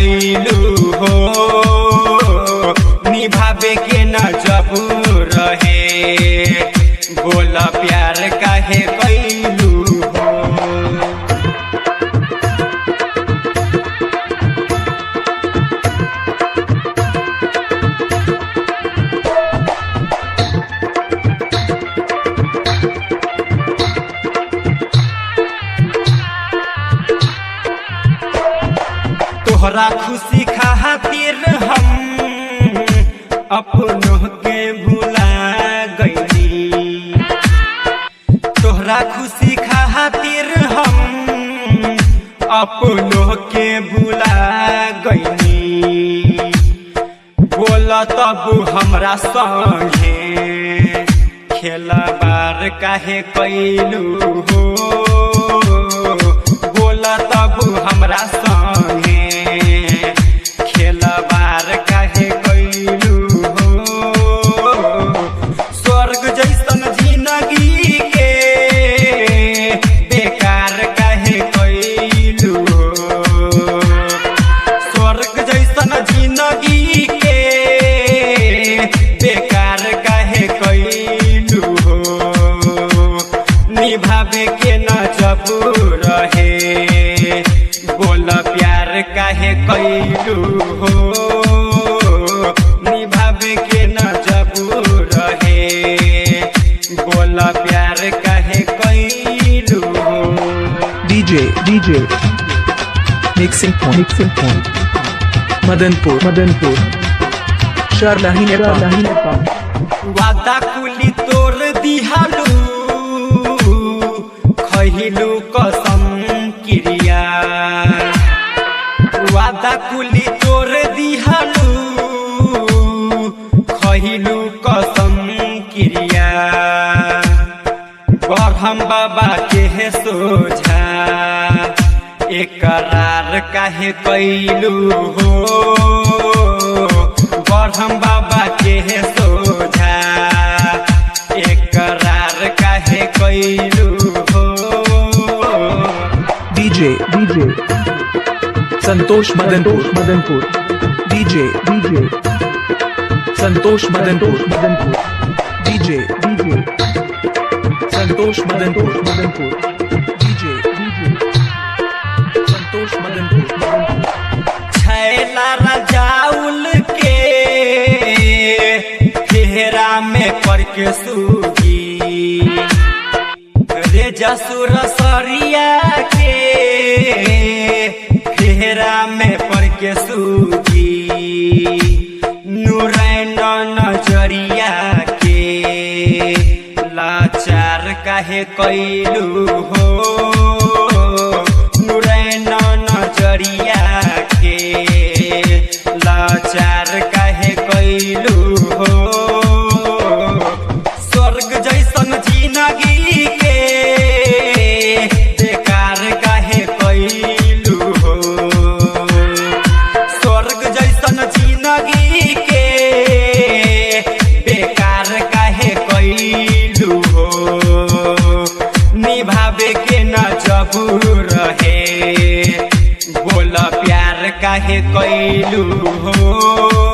कैलू हो, निभावे के न जब रहे, बोला प्यार काहे कैलू हो। तोहरा खुशी खातिर हम अपनों के भुला गईली, तोहरा खुशी खातिर हम अपनों के भुला गईली, बोला तब हमरा संगे खेलबार काहे कैलू हो, बोला तब हमरा संगे खेलबार काहे कैलू हो। स्वर्ग जैसन जिंदगी के बेकार काहे कैलू हो, स्वर्ग जैसन जिंदगी के बेकार काहे कैलू हो, निभावे के न जब रहे, बोला प्यार काहे कैलू हो, निभावे के न जब रहे, बोला प्यार काहे कैलू हो। DJ mixing point Madanpur Sharlahi Nepal। वादा कुली तोड़ दिहालू, खहिलू कसम क्रिया, वादा कुली तोड़ दिहालू, खहिलू कसम क्रिया, ब्रह्म बाबा के सोझा एकरार काहे कैलू हो, ब्रह्म बाबा के सोझा एकरार काहे कैलू हो। DJ Santosh Madanpur DJ Santosh Madanpur DJ Santosh Madanpur DJ Santosh Madanpur। छैला रजाउल के फेरा में पड़ के सूगी, रे जसुर सरिया के फेरा में पड़ के सूगी, नूरैन नजरिया के लाचार काहे कैलू हो, नूरैन नजरिया के लाचार काहे कैलू हो। स्वर्ग जैसन जिंदगी के बेकार काहे कैलू हो, स्वर्ग जैसन जिंदगी के बेकार काहे कैलू हो, निभावे के न जब रहे, बोला प्यार काहे कैलू हो।